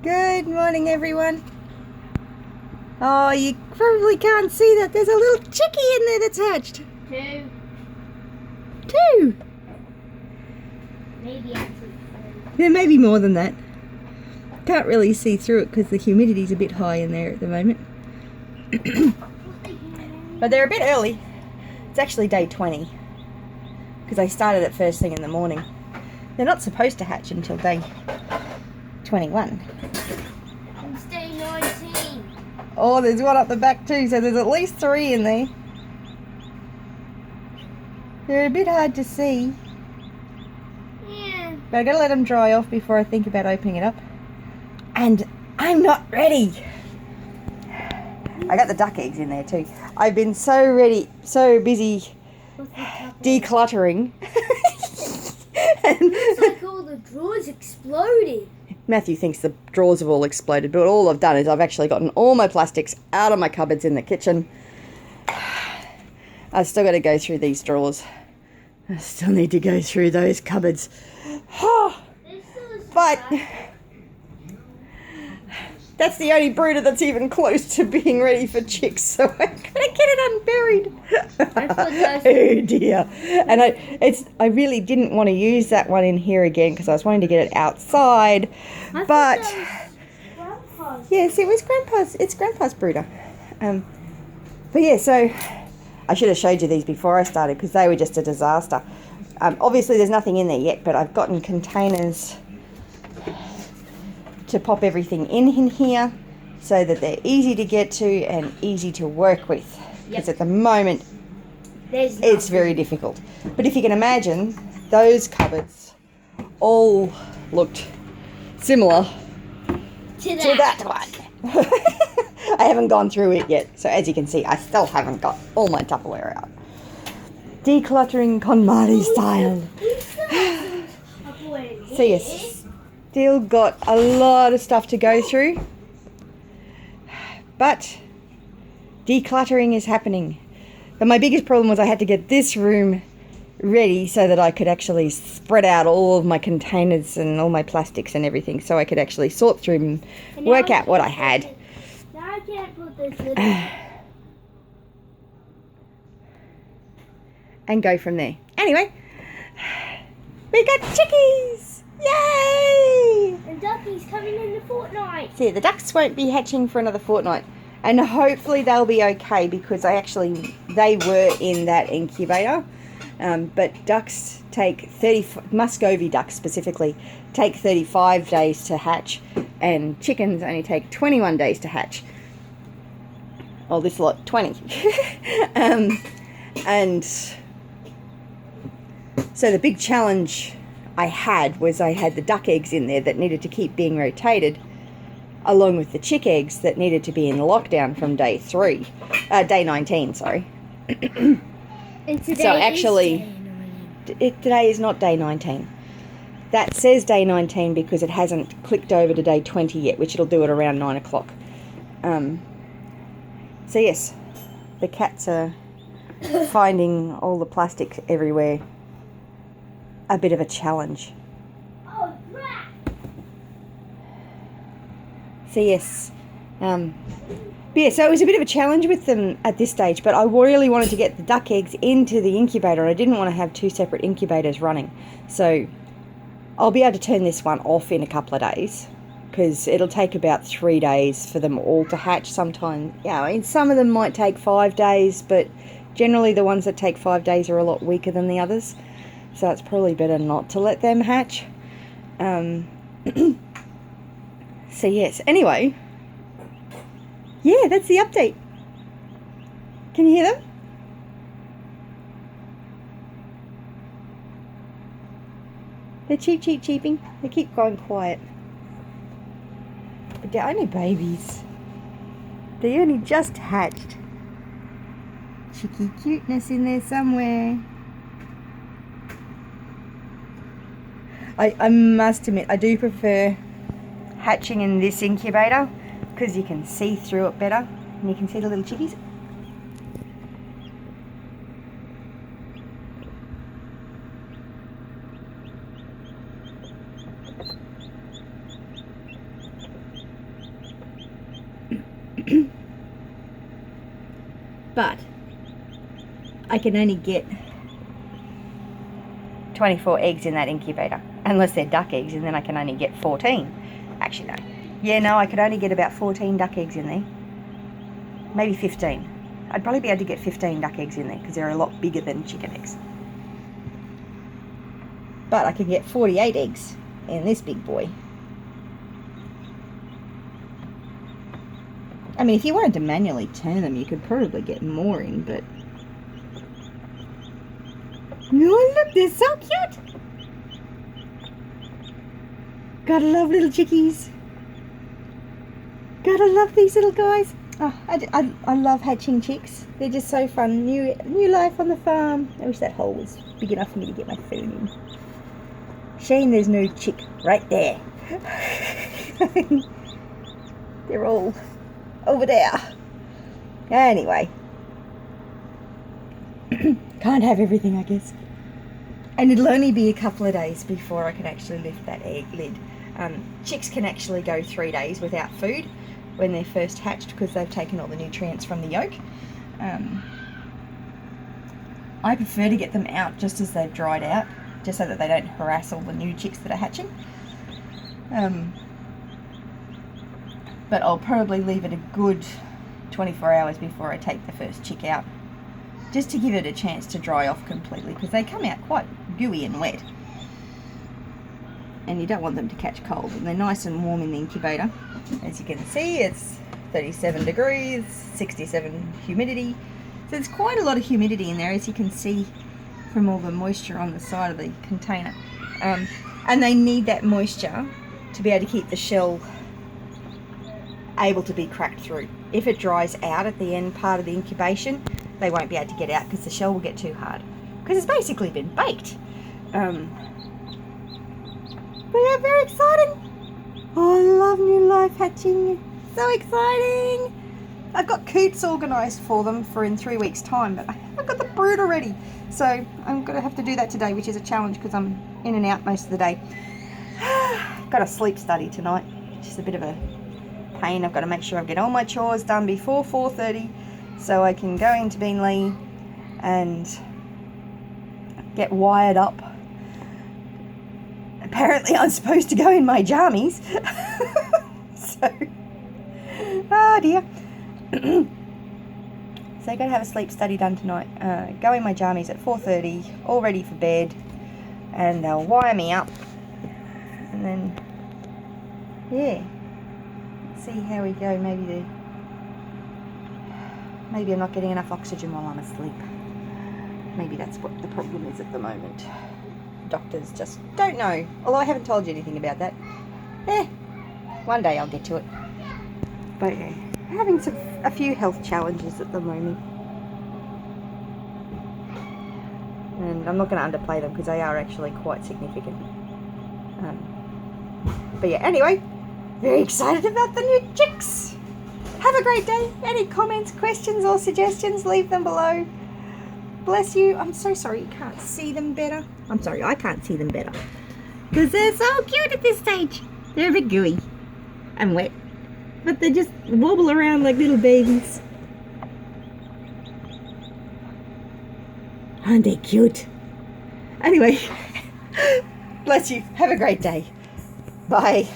Good morning, everyone. Oh, you probably can't see that. There's a little chickie in there that's hatched. Two. Maybe actually There may be more than that. Can't really see through it because the humidity's a bit high in there at the moment. But they're a bit early. It's actually day 20 because they started it first thing in the morning. They're not supposed to hatch until day 21. It's day 19. Oh, there's one up the back too, so there's at least 3 in there. They're a bit hard to see, Yeah. but I gotta let them dry off before I think about opening it up. And I'm not ready. I got the duck eggs in there too. I've been so busy decluttering. Looks like all the drawers exploded. Matthew thinks the drawers have all exploded, but all I've done is I've actually gotten all my plastics out of my cupboards in the kitchen. I've still got to go through these drawers. I still need to go through those cupboards. But that's the only brooder that's even close to being ready for chicks, so I gotta get it unburied. Oh dear. And I really didn't want to use that one in here again because I was wanting to get it outside. But yes, it was Grandpa's. It's Grandpa's brooder. But yeah, so I should have showed you these before I started because they were just a disaster. Obviously there's nothing in there yet, but I've gotten containers to pop everything in here so that they're easy to get to and easy to work with. Because at the moment it's very difficult. But if you can imagine, those cupboards all looked similar to that one. I haven't gone through it yet, so as you can see, I still haven't got all my Tupperware out. Decluttering Konmari style. So yes, still got a lot of stuff to go through, but decluttering is happening. But my biggest problem was I had to get this room ready so that I could actually spread out all of my containers and all my plastics and everything, so I could actually sort through and work out what I had. Now I can't put this little... and go from there. Anyway, we got chickies! Yay! And duckies coming in the fortnight. See, the ducks won't be hatching for another fortnight, and hopefully they'll be okay because they were in that incubator. But ducks take Muscovy ducks specifically take 35 days to hatch, and chickens only take 21 days to hatch. Oh, this lot 20. And so the big challenge I had was I had the duck eggs in there that needed to keep being rotated, along with the chick eggs that needed to be in lockdown from day 19, sorry. And today So actually, is day 19. Today is not day 19. That says day 19 because it hasn't clicked over to day 20 yet, which it'll do at around 9 o'clock. So yes, the cats are finding all the plastic everywhere a bit of a challenge. Oh, crap! So yes, but yeah, so it was a bit of a challenge with them at this stage, but I really wanted to get the duck eggs into the incubator, and I didn't want to have 2 separate incubators running. So I'll be able to turn this one off in a couple of days because it'll take about 3 days for them all to hatch. Sometimes, yeah, I mean, some of them might take 5 days, but generally the ones that take 5 days are a lot weaker than the others. So it's probably better not to let them hatch. So yes, anyway, yeah, that's the update. Can you hear them? They're cheeping. They keep going quiet. But they're only babies. They only just hatched. Cheeky cuteness in there somewhere. I must admit, I do prefer hatching in this incubator because you can see through it better and you can see the little chickies. But I can only get 24 eggs in that incubator, unless they're duck eggs, and then I can only get 14. Actually, no. Yeah, no, I could only get about 14 duck eggs in there. Maybe 15. I'd probably be able to get 15 duck eggs in there because they're a lot bigger than chicken eggs. But I can get 48 eggs in this big boy. I mean, if you wanted to manually turn them, you could probably get more in, but... Oh, look, they're so cute! Gotta love little chickies. Gotta love these little guys. Oh, I love hatching chicks. They're just so fun. New life on the farm. I wish that hole was big enough for me to get my phone in. Shame there's no chick right there. They're all over there. Anyway. Can't have everything, I guess. And it'll only be a couple of days before I can actually lift that egg lid. Chicks can actually go 3 days without food when they're first hatched because they've taken all the nutrients from the yolk. I prefer to get them out just as they've dried out, just so that they don't harass all the new chicks that are hatching. But I'll probably leave it a good 24 hours before I take the first chick out, just to give it a chance to dry off completely, because they come out quite gooey and wet. And you don't want them to catch cold, and they're nice and warm in the incubator. As you can see, it's 37 degrees, 67 humidity. So there's quite a lot of humidity in there, as you can see from all the moisture on the side of the container. And they need that moisture to be able to keep the shell able to be cracked through. If it dries out at the end part of the incubation, they won't be able to get out because the shell will get too hard. Because it's basically been baked. But yeah, very exciting. Oh, I love new life hatching. So exciting. I've got coots organised for them for in 3 weeks' time, but I've got the brood already. So I'm going to have to do that today, which is a challenge because I'm in and out most of the day. Got a sleep study tonight, which is a bit of a pain. I've got to make sure I get all my chores done before 4:30 so I can go into Beanley and get wired up. Apparently I'm supposed to go in my jammies. So, oh dear. So I got to have a sleep study done tonight. Go in my jammies at 4:30, all ready for bed, and they'll wire me up. And then, yeah, see how we go. Maybe I'm not getting enough oxygen while I'm asleep. Maybe that's what the problem is at the moment. Doctors just don't know. Although I haven't told you anything about that. One day I'll get to it. But yeah, having a few health challenges at the moment. And I'm not going to underplay them because they are actually quite significant. But yeah, anyway, very excited about the new chicks. Have a great day. Any comments, questions or suggestions, leave them below. Bless you. I'm so sorry you can't see them better. I'm sorry, I can't see them better. Because they're so cute at this stage. They're a bit gooey and wet. But they just wobble around like little babies. Aren't they cute? Anyway, bless you. Have a great day. Bye.